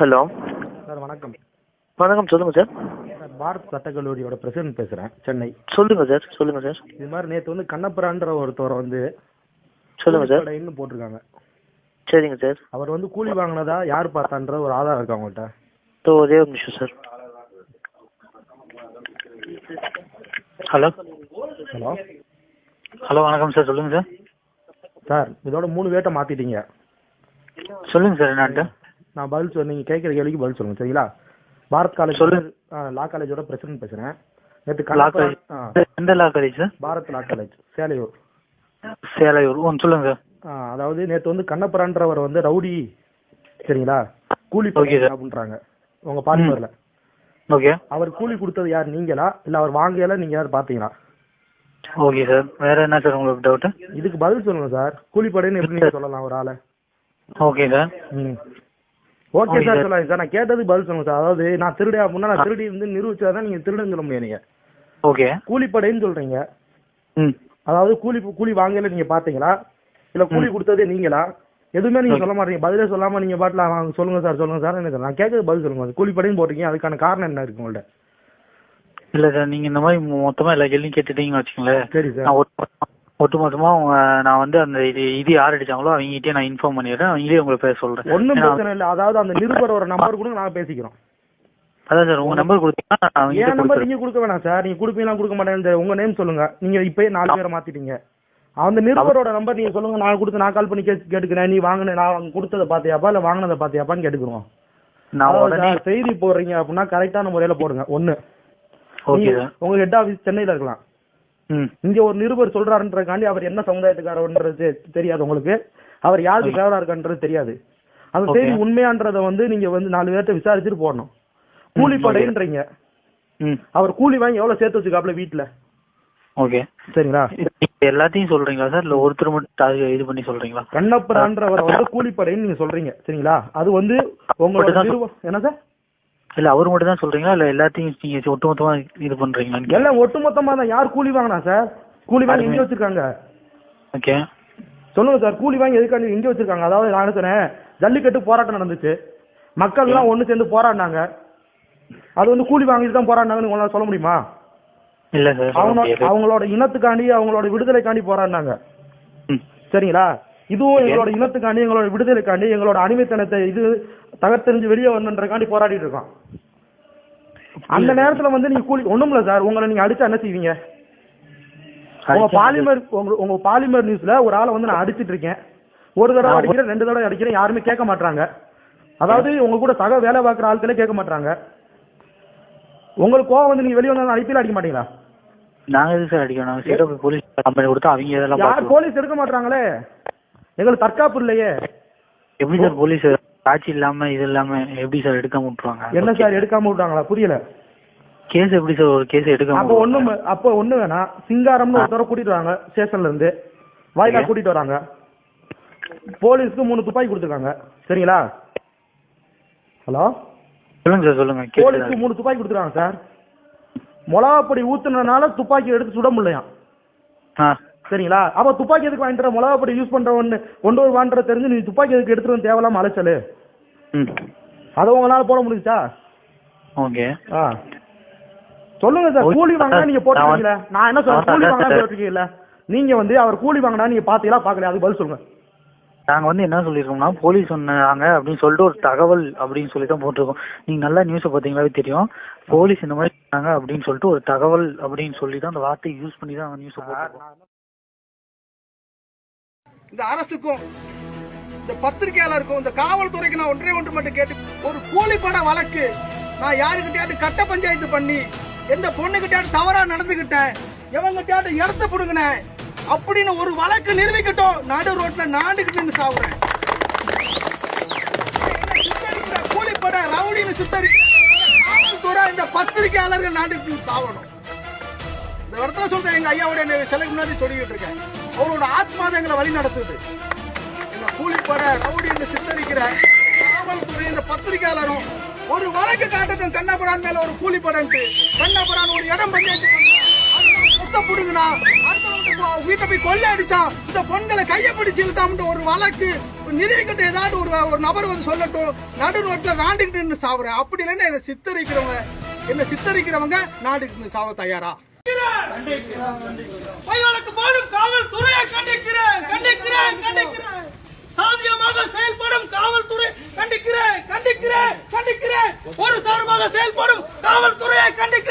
Hello sir வணக்கம். வணக்கம், சொல்லுங்கள் சார். சார் பாரத் சட்டக்கல்லூரியோட பிரசிடென்ட் பேசுகிறேன், சென்னை. சொல்லுங்கள் சார், சொல்லுங்கள் சார். இது மாதிரி நேற்று வந்து கண்ணப்பரான்ற ஒருத்தவரை வந்து சொல்லுங்கள் சார். கடைன்னு போட்டிருக்காங்க. சரிங்க சார். அவர் வந்து கூலி வாங்கினதா யார் பார்த்தான்ற ஒரு ஆதாரம் இருக்கு அவங்கள்ட்ட. ஒரே ஒரு நிமிஷம் சார். ஹலோ ஹலோ ஹலோ வணக்கம் சார், சொல்லுங்கள் சார். சார் இதோட 3 வேட்டை மாற்றிட்டீங்க. சொல்லுங்கள் சார். என்னான்ட்டு நான் பதில் நீங்கள் கேட்குற கேள்விக்கு பதில் சொல்லுங்கள், சரிங்களா? பாரத் காலேஜ் லா காலேஜோட பிரசிடென்ட் பேசுகிறேன். நேற்று லா காலேஜ். எந்த லா காலேஜ் சார்? பாரத் லா காலேஜ், சேலையூர். சேலையூர். சொல்லுங்கள் சார். அதாவது நேற்று வந்து கண்ணப்பரான்றவர் வந்து ரவுடி, சரிங்களா, கூலி அப்படின்றாங்க உங்கள் பாலிமரில். ஓகே. அவர் கூலி கொடுத்தது யார், நீங்களா இல்லை அவர் வாங்கல நீங்கள் யார் பார்த்தீங்களா? Okay sir. வேற என்ன சார் உங்களுக்கு டவுட்டு? இதுக்கு பதில் சொல்லுங்க சார். கூலிப்படைன்னு எப்படி நீங்கள் சொல்லலாம் ஒரு ஆளை? Okay sir. ஓகே சார், சொல்லாங்க சார். நான் கேட்டதுக்கு பதில் சொல்லுங்க சார். அதாவது நான் திருடியா அப்படின்னா நான் திருடி வந்து நிரூபிச்சாதான் நீங்கள் திருடுன்னு சொல்ல முடியாது. நீங்கள் ஓகே கூலிப்படைன்னு சொல்றீங்க. அதாவது கூலி வாங்கல நீங்க பாத்தீங்களா இல்ல கூலி கொடுத்ததே நீங்களா? எதுவுமே நீங்க சொல்ல மாட்டீங்க. பதிலே சொல்லாம நீங்க பாட்டுல சொல்லுங்க சார் சொல்லுங்க சார். எனக்கு நான் கேட்கறது பதில் சொல்லுங்க. கூலிப்படைன்னு போட்டீங்க, அதுக்கான காரணம் என்ன இருக்கு உங்கள்ட்ட? இல்ல சார், நீங்க இந்த மாதிரி மொத்தமா எல்லா கேள்வியும் கேட்டுட்டீங்கன்னு வச்சுக்கோங்களேன். சரி சார். ஒட்டுமொத்தமா நான் வந்து அந்த இது யார் அடிச்சாங்களோ அவங்ககிட்டயே நான் இன்ஃபார்ம் பண்ணிடுறேன். அவங்களே உங்களை பேச சொல்றேன். ஒன்னும் பிரச்சனை இல்லை. அதாவது அந்த நிருபரோட நம்பர் கூட நாங்க பேசிக்கிறோம். அதான் சார், உங்க நம்பர் கொடுத்தீங்கன்னா என் நம்பர் நீங்க கொடுக்க வேணாம் சார். நீங்க கொடுப்பீங்களா கொடுக்க மாட்டேன். உங்க நேம் சொல்லுங்க. நீங்க இப்பயே 4 பேரை மாத்திட்டீங்க. அந்த நிருபரோட நம்பர் நீங்க சொல்லுங்க. நான் கால் பண்ணி கேட்டுக்கிறேன். நீ வாங்கின நான் கொடுத்ததை பாத்தியாப்பா இல்ல வாங்கினதை பாத்தியாப்பான்னு கேட்டுக்கிறோம். நான் செய்தி போடுறீங்க அப்படின்னா கரெக்டான முறையில போடுங்க. ஒண்ணு, உங்க ஹெட் ஆபீஸ் சென்னையில இருக்கலாம். இங்க ஒரு நிருபர் சொல்றாருன்றதுக்காண்டி அவர் என்ன சமுதாயத்துக்காரன்றது தெரியாது உங்களுக்கு. அவர் யாருக்கு ஃபேவரா இருக்கான்றது தெரியாது. அந்த செய்தி உண்மையான்றத வந்து நீங்க வந்து 4 பேர்ட்ட விசாரிச்சுட்டு போடணும். கூலிப்படைன்றீங்க. அவர் கூலி வாங்கி எவ்வளவு சேர்த்து வச்சுக்காப்ல வீட்டுல? ஓகே சரிங்களா? எல்லாத்தையும் சொல்றீங்களா சார் இல்ல ஒருத்தர் மட்டும் இது பண்ணி சொல்றீங்களா? கண்ணப்பரான்றவரை வந்து கூலிப்படைன்னு நீங்க சொல்றீங்க, சரிங்களா? அது வந்து உங்களோட என்ன சார்? இல்ல அவரு மட்டும் தான் சொல்றீங்களா இல்ல எல்லாத்தையும் நீங்க ஒட்டுமொத்தமா இது பண்றீங்களா? எல்லாம் ஒட்டுமொத்தமா தான். யார் கூலி வாங்கினா சார்? கூலி வாங்கி எங்க வச்சிருக்காங்க? ஓகே சொல்லுங்க சார். கூலி வாங்கி எதுக்காண்டி எங்க வச்சிருக்காங்க? அதாவது நான் சொன்னேன், ஜல்லிக்கட்டு போராட்டம் நடந்துச்சு, மக்கள் எல்லாம் ஒண்ணு சேர்ந்து போராடினாங்க. அது வந்து கூலி வாங்கிட்டு தான் போராடினாங்கன்னு உங்களால சொல்ல முடியுமா? இல்ல சார், அவங்களோட இனத்துக்காண்டி அவங்களோட விடுதலைக்காண்டி போராடினாங்க, சரிங்களா? இதுவும் எங்களோட இனத்துக்காண்டி எங்களோட விடுதலைக்காண்டி எங்களோட அடிமைத்தனத்தை இது தகர்த்தெறிஞ்சு வெளியே வரணுன்றக்காண்டி போராடிட்டு இருக்கோம். அந்த நேரத்துல வந்து நீங்க கூலி ஒண்ணும் இல்ல சார். உங்களை நீங்க அடிச்சா என்ன செய்வீங்க? உங்க பாலிமர் நியூஸ்ல ஒரு ஆளை வந்து நான் அடிச்சிட்டு இருக்கேன், ஒரு தடவை அடிக்கிறேன், 2 தடவை அடிக்கிறேன், யாருமே கேட்க மாட்டாங்க. அதாவது உங்க கூட சக வேலை பார்க்குற ஆட்களே கேட்க மாட்டாங்க. உங்களுக்கு கோவம் வந்து நீங்க வெளியே வந்து அடிப்பீல அடிக்க மாட்டீங்களா? நாங்க எது சார் அடிக்கணும்? நாங்க சீக்கிரம் போலீஸ் கம்ப்ளைண்ட் கொடுத்தா அவங்க இதெல்லாம் யார் போலீஸ் எடுக்க மாட்டாங்களே. எங்களுக்கு தற்காப்பு இல்லையே. எப்படி சார் போலீஸ் காட்சி இல்லாம இது இல்லாம எப்படி சார் எடுக்காம விட்டுருவாங்க? என்ன சார் எடுக்காம விட்டாங்களா? புரியல. கேஸ் எப்படி சார் ஒரு கேஸ் எடுக்காம? அப்போ ஒண்ணு வேணா, சிங்காரம்னு ஒருத்தர கூட்டிட்டு வராங்க ஸ்டேஷன்ல இருந்து, வாயிலா கூட்டிட்டு வராங்க. போலீஸ்க்கு 3 துப்பாக்கி கொடுத்துருக்காங்க, சரிங்களா? ஹலோ சொல்லுங்க சார் சொல்லுங்க. போலீஸ்க்கு 3 துப்பாக்கி கொடுத்துருக்காங்க சார். மிளகாப்பொடி ஊத்துனதுனால துப்பாக்கி எடுத்து சுட முடியலையா, சரிங்களா? அப்ப துப்பாக்கி எதுக்கு வாங்கிட்டு மிளகாப்பொடி யூஸ் பண்றவன்னு கொண்டு வருவான்ற தெரிஞ்சு நீ துப்பாக்கி எதுக்கு எடுத்துட்டு வந்து தேவையில்லாம அலைச்சலு? அதை உங்களால போட முடியுச்சா? ஓகே சொல்லுங்க சார். கூலி வாங்கினா நீங்க போட்டுருக்கீங்களா? நான் என்ன சொல்றேன், கூலி வாங்கினா போட்டுருக்கீங்களா? நீங்க வந்து அவர் கூலி வாங்கினா நீங்க பாத்தீங்களா பாக்கல? அதுக்கு பதில் சொல்லுங்க. நாங்க வந்து என்ன சொல்லிருக்கோம்னா, போலீஸ் சொன்னாங்க அப்படின்னு சொல்லிட்டு ஒரு தகவல் அப்படின்னு சொல்லி தான் போட்டிருக்கோம். நீங்க நல்லா நியூஸை பார்த்தீங்களாவே தெரியும். போலீஸ் இந்த மாதிரி சொன்னாங்க அப்படின்னு சொல்லிட்டு ஒரு தகவல் அப்படின்னு சொல்லி தான் அந்த வார்த்தையை யூஸ் பண்ணி தான் நியூஸை போட்டிருக்கோம். இந்த அரசுக்கும் இந்த பத்திரிகையாளருக்கும் இந்த காவல்துறைக்கு நான் ஒன்று மட்டும் கேட்டு, ஒரு கூலிப்பட வழக்கு நான் யாருக்கிட்டையாவது கட்ட பஞ்சாயத்து பண்ணி எந்த பொண்ணுகிட்டையாவது தவறா நடந்துகிட்டேன், எவங்கிட்டையாவது இடத்த புடுங்கினேன் அப்படின்னு ஒரு வழக்கு நிரூபிக்கட்டும். நடு ரோட்ல நாண்டுகிட்டு நின்று சாவுறேன். கூலிப்பட ரவுடின்னு சுத்தரிக்கிற காவல்துறை இந்த பத்திரிகையாளர்கள் நாண்டுகிட்டு சாவணும். இந்த இடத்துல சொல்றேன், எங்க ஐயாவுடைய சிலைக்கு முன்னாடி சொல்லிக்கிட்டு இருக்கேன். அவரோட ஆத்மாதான் எங்களை வழி நடத்துது. இந்த கூலிப்பட ரவுடின்னு சித்தரிக்கிற காவல்துறை இந்த பத்திரிகையாளரும் ஒரு வழக்கு காட்டட்டும். கண்ணபுரான் மேல ஒரு கூலிப்படன்ட்டு கண்ணபுரான் ஒரு இடம் பஞ்சாயத்து புடுங்கினா, வீட்டை போய் கொள்ளை அடிச்சா, இந்த பொண்களை கையை பிடிச்சு இழுத்தாமட்டு ஒரு வழக்கு நிரூபிக்கிட்ட ஏதாவது ஒரு நபர் வந்து சொல்லட்டும், நடுரோட்டில் நாண்டுகிட்டு நின்று சாவுறேன் அப்படி இல்லைன்னா என்ன சித்தரிக்கிறவங்க நாண்டுகிட்டு நின்று சாவ தயாரா? வழக்கு போடும் காவல்துறையை கண்டிக்கிறேன் கண்டிக்கிறேன் கண்டிக்கிறேன். சாதியமாக செயல்படும் காவல்துறை கண்டிக்கிறேன் கண்டிக்கிறேன் கண்டிக்கிறேன். ஒரு சார்பாக செயல்படும் காவல்துறையை கண்டிக்கிறேன்.